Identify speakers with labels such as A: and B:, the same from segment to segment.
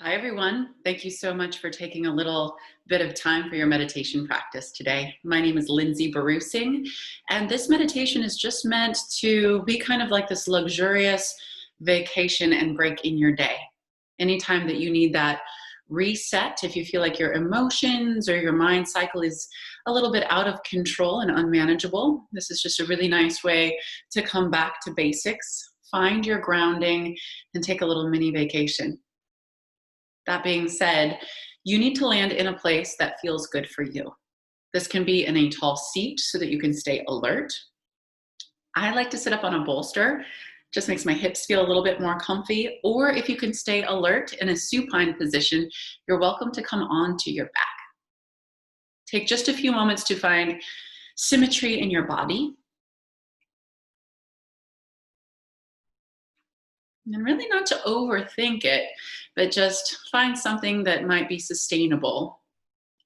A: Hi, everyone. Thank you so much for taking a little bit of time for your meditation practice today. My name is Linsey, and this meditation is just meant to be kind of like this luxurious vacation and break in your day. Anytime that you need that reset, if you feel like your emotions or your mind cycle is a little bit out of control and unmanageable, this is just a really nice way to come back to basics, find your grounding, and take a little mini vacation. That being said, you need to land in a place that feels good for you. This can be in a tall seat so that you can stay alert. I like to sit up on a bolster, just makes my hips feel a little bit more comfy. Or if you can stay alert in a supine position, you're welcome to come onto your back. Take just a few moments to find symmetry in your body. And really not to overthink it, but just find something that might be sustainable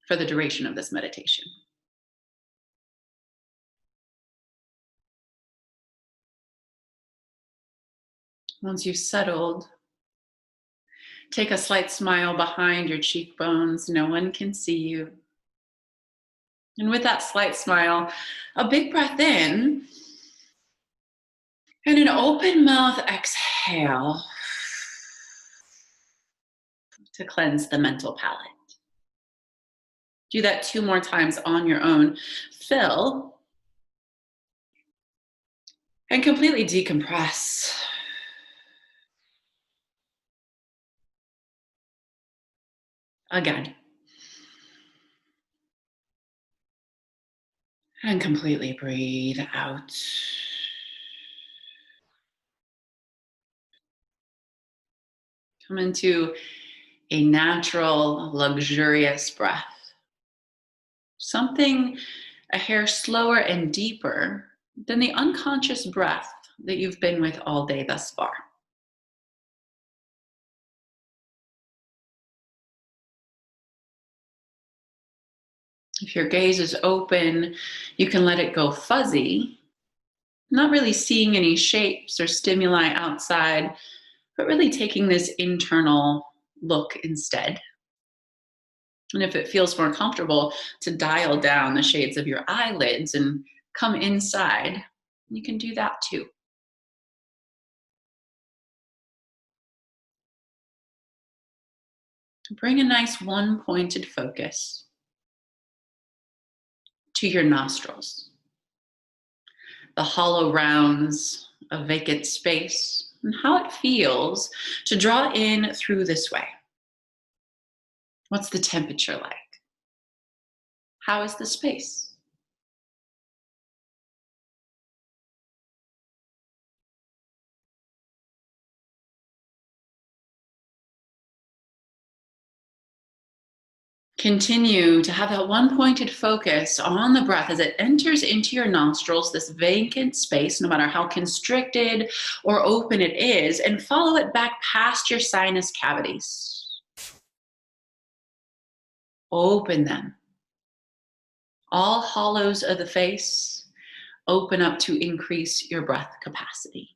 A: for the duration of this meditation. Once you've settled, take a slight smile behind your cheekbones. No one can see you. And with that slight smile, a big breath in and an open mouth exhale to cleanse the mental palate. Do that 2 more times on your own. Fill and completely decompress. Again. And completely breathe out. Come into a natural, luxurious breath. Something a hair slower and deeper than the unconscious breath that you've been with all day thus far. If your gaze is open, you can let it go fuzzy, not really seeing any shapes or stimuli outside, but really taking this internal look instead. And if it feels more comfortable to dial down the shades of your eyelids and come inside, you can do that too. Bring a nice one-pointed focus to your nostrils, the hollow rounds of vacant space, and how it feels to draw in through this way. What's the temperature like? How is the space? Continue to have that one-pointed focus on the breath as it enters into your nostrils, this vacant space, no matter how constricted or open it is, and follow it back past your sinus cavities. Open them. All hollows of the face open up to increase your breath capacity.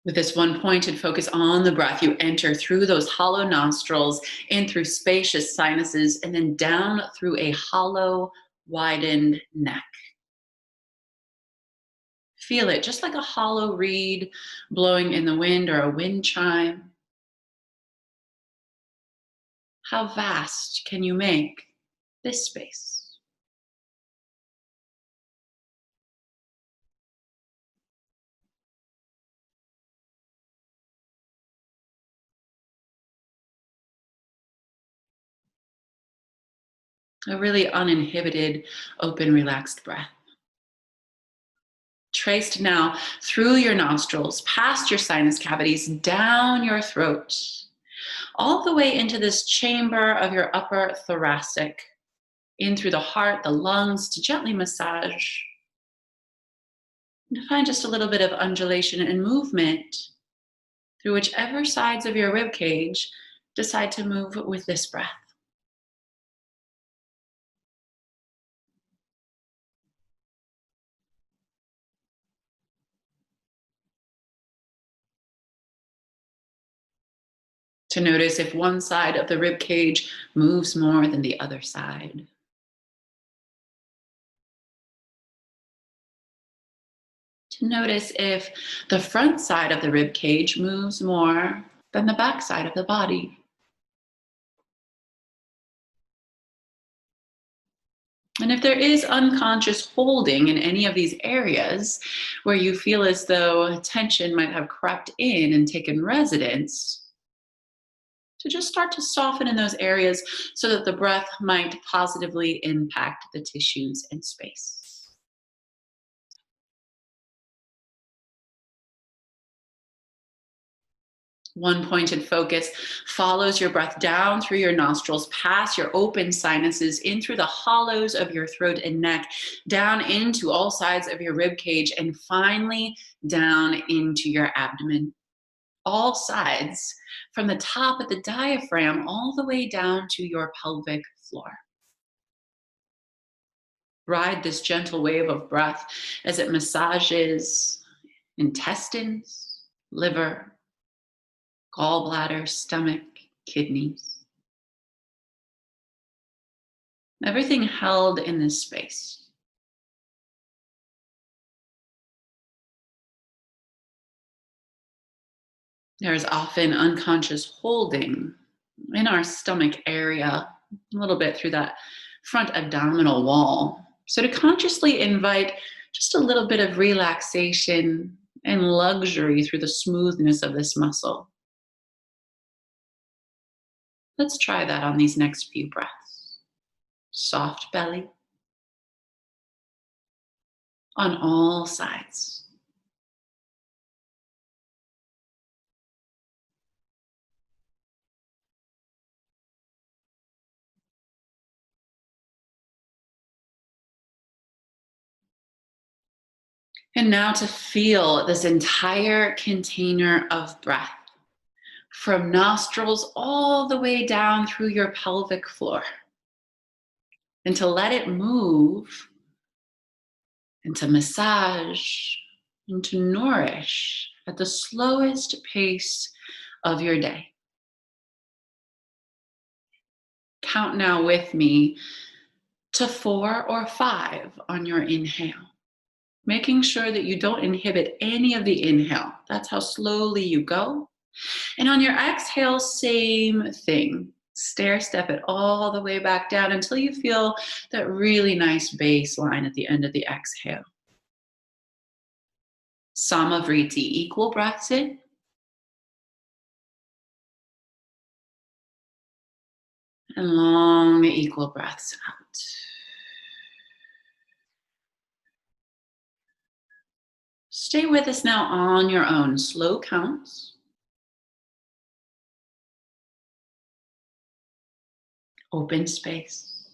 A: With this one pointed focus on the breath, you enter through those hollow nostrils, in through spacious sinuses, and then down through a hollow, widened neck. Feel it, just like a hollow reed blowing in the wind or a wind chime. How vast can you make this space? A really uninhibited, open, relaxed breath. Traced now through your nostrils, past your sinus cavities, down your throat, all the way into this chamber of your upper thoracic, in through the heart, the lungs, to gently massage. And to find just a little bit of undulation and movement through whichever sides of your rib cage decide to move with this breath. To notice if one side of the rib cage moves more than the other side. To notice if the front side of the rib cage moves more than the back side of the body. And if there is unconscious holding in any of these areas where you feel as though tension might have crept in and taken residence, to just start to soften in those areas so that the breath might positively impact the tissues and space. One pointed focus follows your breath down through your nostrils, past your open sinuses, in through the hollows of your throat and neck, down into all sides of your rib cage, and finally down into your abdomen. All sides, from the top of the diaphragm all the way down to your pelvic floor. Ride this gentle wave of breath as it massages intestines, liver, gallbladder, stomach, kidneys. Everything held in this space. There is often unconscious holding in our stomach area, a little bit through that front abdominal wall. So to consciously invite just a little bit of relaxation and luxury through the smoothness of this muscle. Let's try that on these next few breaths. Soft belly on all sides. And now to feel this entire container of breath from nostrils all the way down through your pelvic floor. And to let it move and to massage and to nourish at the slowest pace of your day. Count now with me to 4 or 5 on your inhale, making sure that you don't inhibit any of the inhale. That's how slowly you go. And on your exhale, same thing. Stair step it all the way back down until you feel that really nice baseline at the end of the exhale. Samavriti, equal breaths in. And long equal breaths out. Stay with us now on your own. Slow counts. Open space.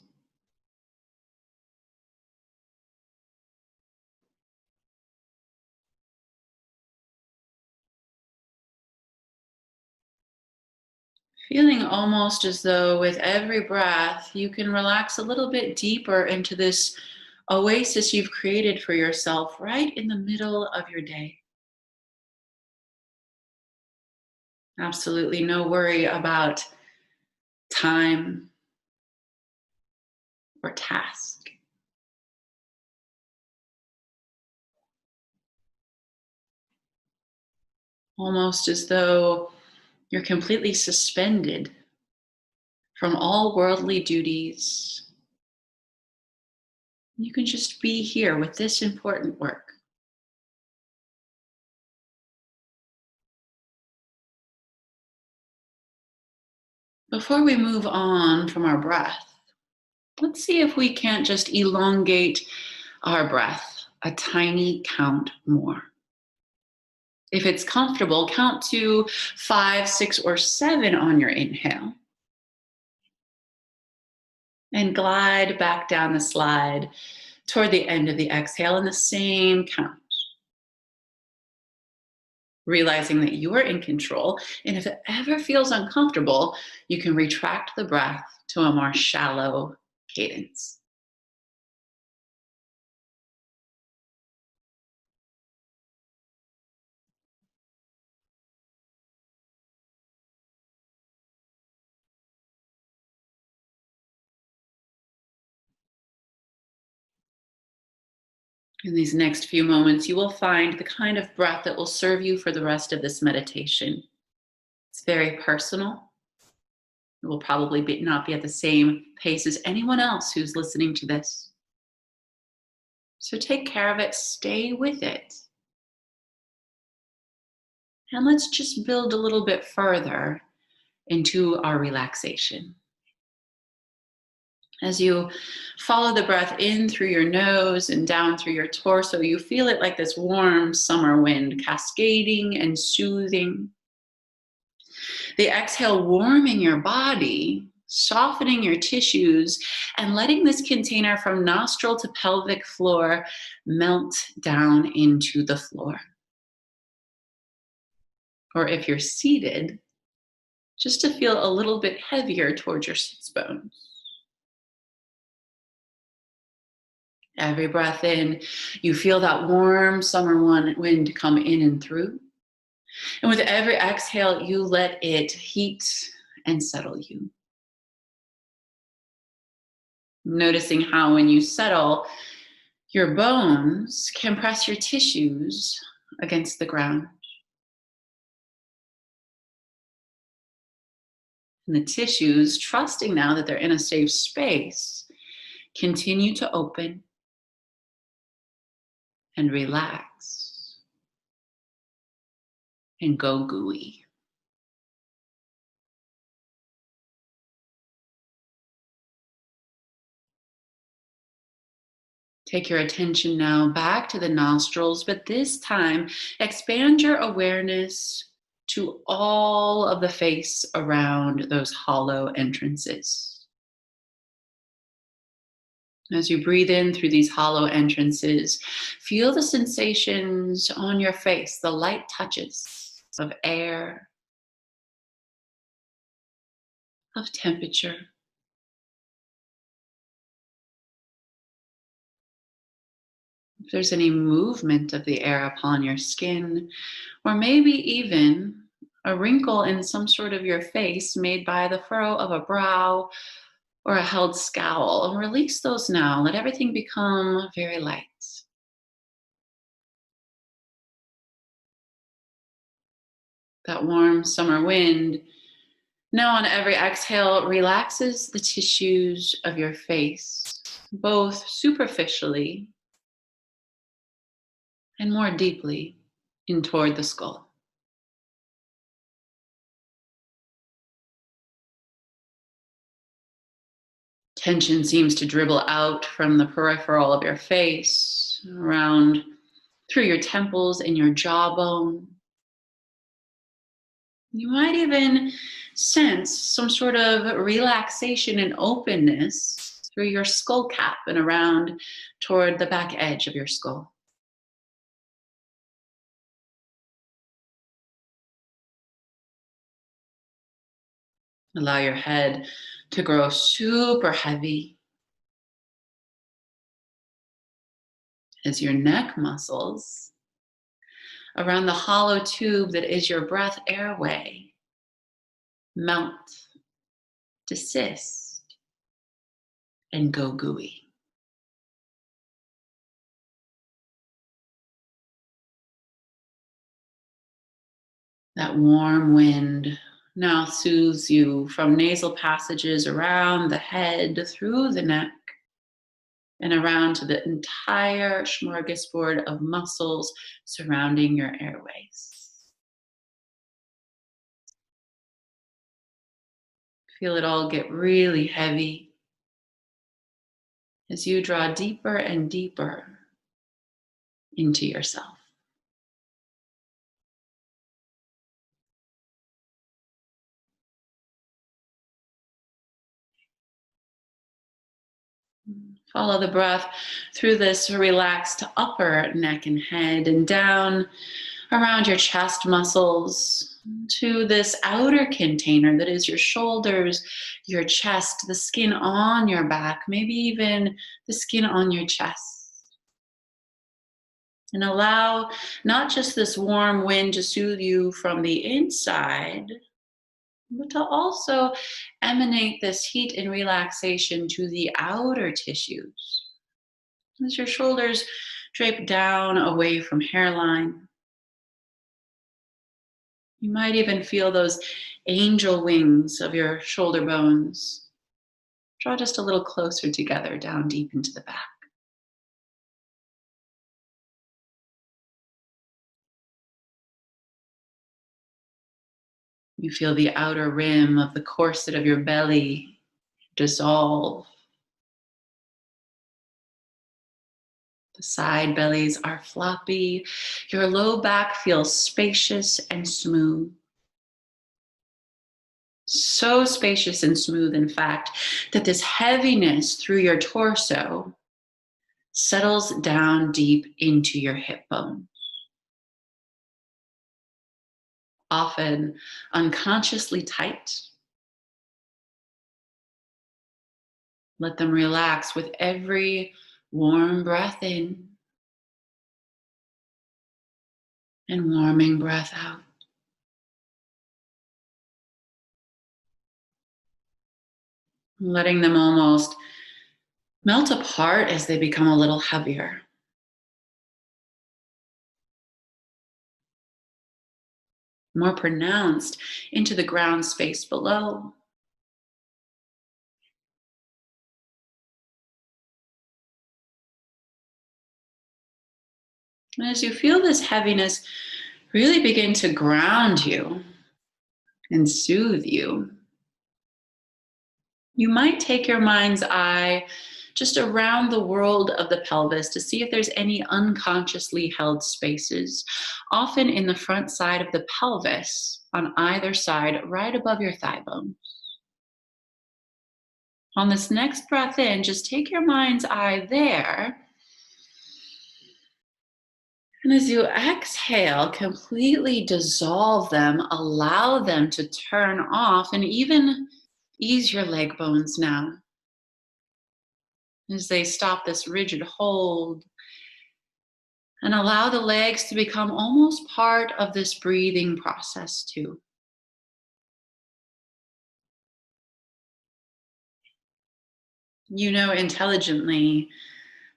A: Feeling almost as though with every breath, you can relax a little bit deeper into this oasis you've created for yourself right in the middle of your day. Absolutely no worry about time or task. Almost as though you're completely suspended from all worldly duties. You can just be here with this important work. Before we move on from our breath, let's see if we can't just elongate our breath a tiny count more. If it's comfortable, count to 5, 6, or 7 on your inhale. And glide back down the slide toward the end of the exhale in the same count. Realizing that you are in control, and if it ever feels uncomfortable, you can retract the breath to a more shallow cadence. In these next few moments, you will find the kind of breath that will serve you for the rest of this meditation. It's very personal. It will probably not be at the same pace as anyone else who's listening to this. So take care of it, stay with it. And let's just build a little bit further into our relaxation. As you follow the breath in through your nose and down through your torso, you feel it like this warm summer wind, cascading and soothing. The exhale warming your body, softening your tissues, and letting this container from nostril to pelvic floor melt down into the floor. Or if you're seated, just to feel a little bit heavier towards your sits bones. Every breath in, you feel that warm summer wind come in and through. And with every exhale, you let it heat and settle you. Noticing how when you settle, your bones can press your tissues against the ground. And the tissues, trusting now that they're in a safe space, continue to open and relax and go gooey. Take your attention now back to the nostrils, but this time expand your awareness to all of the face around those hollow entrances. As you breathe in through these hollow entrances, feel the sensations on your face, the light touches of air, of temperature. If there's any movement of the air upon your skin, or maybe even a wrinkle in some sort of your face made by the furrow of a brow or a held scowl, and release those now. Let everything become very light. That warm summer wind, now on every exhale, relaxes the tissues of your face, both superficially and more deeply in toward the skull. Tension seems to dribble out from the peripheral of your face, around through your temples and your jawbone. You might even sense some sort of relaxation and openness through your skull cap and around toward the back edge of your skull. Allow your head to grow super heavy as your neck muscles around the hollow tube that is your breath airway melt, desist, and go gooey. That warm wind now soothes you from nasal passages around the head, through the neck, and around to the entire smorgasbord of muscles surrounding your airways. Feel it all get really heavy as you draw deeper and deeper into yourself. Follow the breath through this relaxed upper neck and head and down around your chest muscles to this outer container that is your shoulders, your chest, the skin on your back, maybe even the skin on your chest. And allow not just this warm wind to soothe you from the inside, but to also emanate this heat and relaxation to the outer tissues. As your shoulders drape down away from hairline. You might even feel those angel wings of your shoulder bones. Draw just a little closer together down deep into the back. You feel the outer rim of the corset of your belly dissolve. The side bellies are floppy. Your low back feels spacious and smooth. So spacious and smooth, in fact, that this heaviness through your torso settles down deep into your hip bone. Often unconsciously tight. Let them relax with every warm breath in and warming breath out. Letting them almost melt apart as they become a little heavier. More pronounced into the ground space below. And as you feel this heaviness really begin to ground you and soothe you, you might take your mind's eye just around the world of the pelvis to see if there's any unconsciously held spaces, often in the front side of the pelvis on either side, right above your thigh bone. On this next breath in, just take your mind's eye there. And as you exhale, completely dissolve them, allow them to turn off, and even ease your leg bones now. As they stop this rigid hold and allow the legs to become almost part of this breathing process too. You know intelligently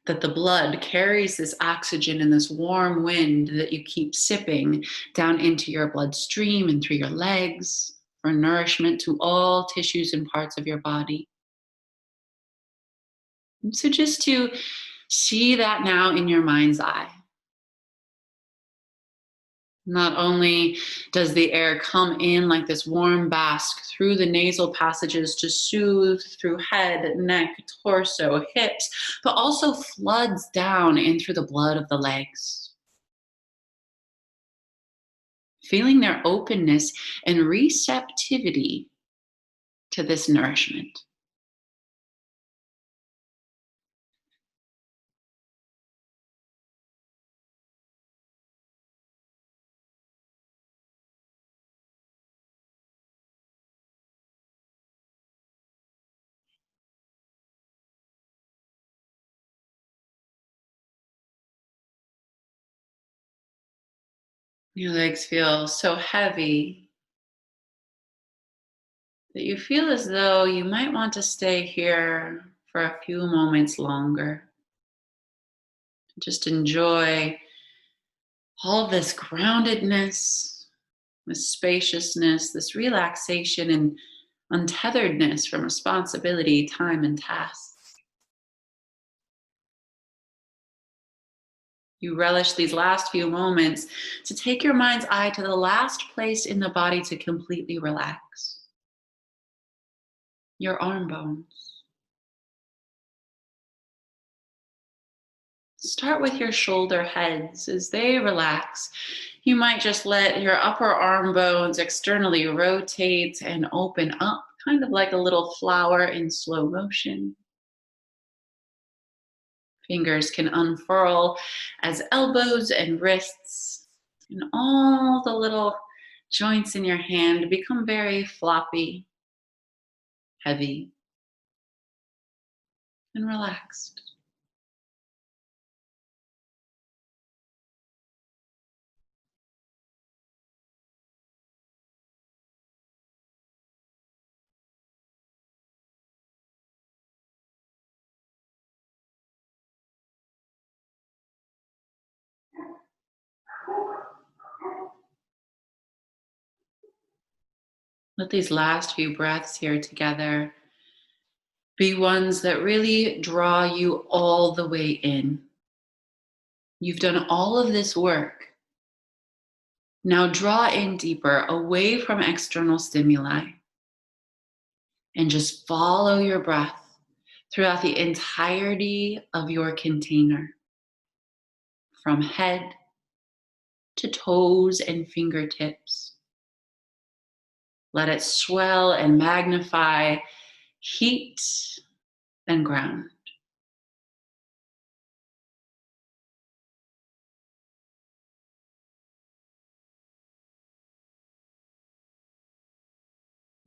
A: that the blood carries this oxygen and this warm wind that you keep sipping down into your bloodstream and through your legs for nourishment to all tissues and parts of your body. And so just to see that now in your mind's eye. Not only does the air come in like this warm bask through the nasal passages to soothe through head, neck, torso, hips, but also floods down in through the blood of the legs. Feeling their openness and receptivity to this nourishment. Your legs feel so heavy that you feel as though you might want to stay here for a few moments longer. Just enjoy all of this groundedness, this spaciousness, this relaxation and untetheredness from responsibility, time, and tasks. You relish these last few moments to take your mind's eye to the last place in the body to completely relax. Your arm bones. Start with your shoulder heads as they relax. You might just let your upper arm bones externally rotate and open up, kind of like a little flower in slow motion. Fingers can unfurl as elbows and wrists and all the little joints in your hand become very floppy, heavy, and relaxed. Let these last few breaths here together be ones that really draw you all the way in. You've done all of this work. Now draw in deeper, away from external stimuli, and just follow your breath throughout the entirety of your container, from head to toes and fingertips. Let it swell and magnify, heat and ground.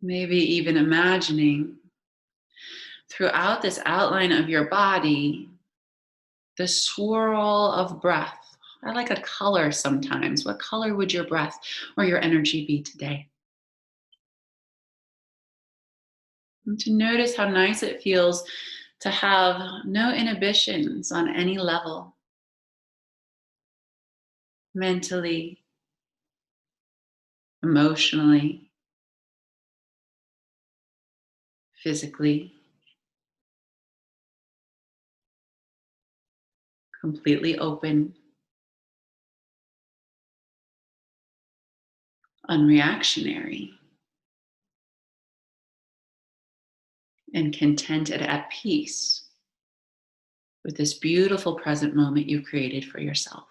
A: Maybe even imagining throughout this outline of your body the swirl of breath. I like a color sometimes. What color would your breath or your energy be today? And to notice how nice it feels to have no inhibitions on any level, mentally, emotionally, physically, completely open, unreactionary, and content and at peace with this beautiful present moment you've created for yourself.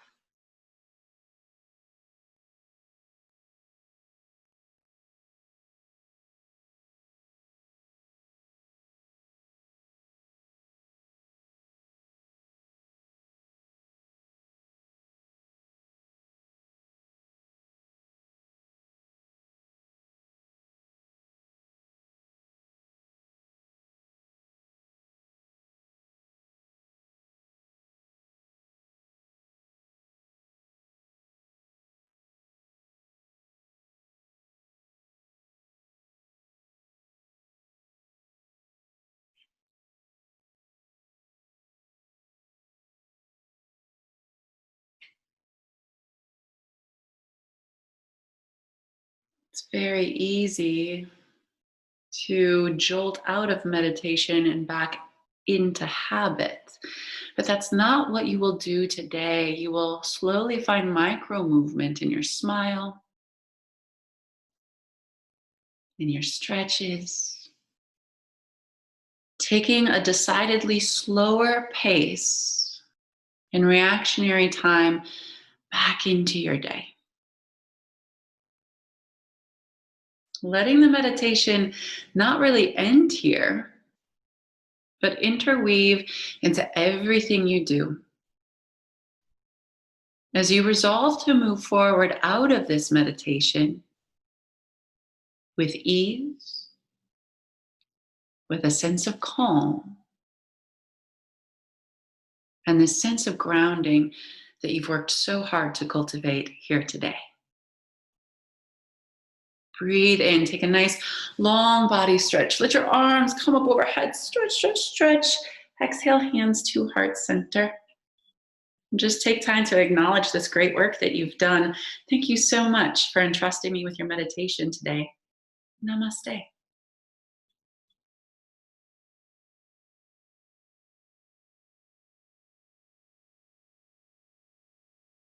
A: It's very easy to jolt out of meditation and back into habit. But that's not what you will do today. You will slowly find micro movement in your smile, in your stretches, taking a decidedly slower pace in reactionary time back into your day. Letting the meditation not really end here, but interweave into everything you do. As you resolve to move forward out of this meditation with ease, with a sense of calm, and this sense of grounding that you've worked so hard to cultivate here today. Breathe in, take a nice long body stretch. Let your arms come up overhead. Stretch, stretch, stretch. Exhale, hands to heart center. Just take time to acknowledge this great work that you've done. Thank you so much for entrusting me with your meditation today. Namaste.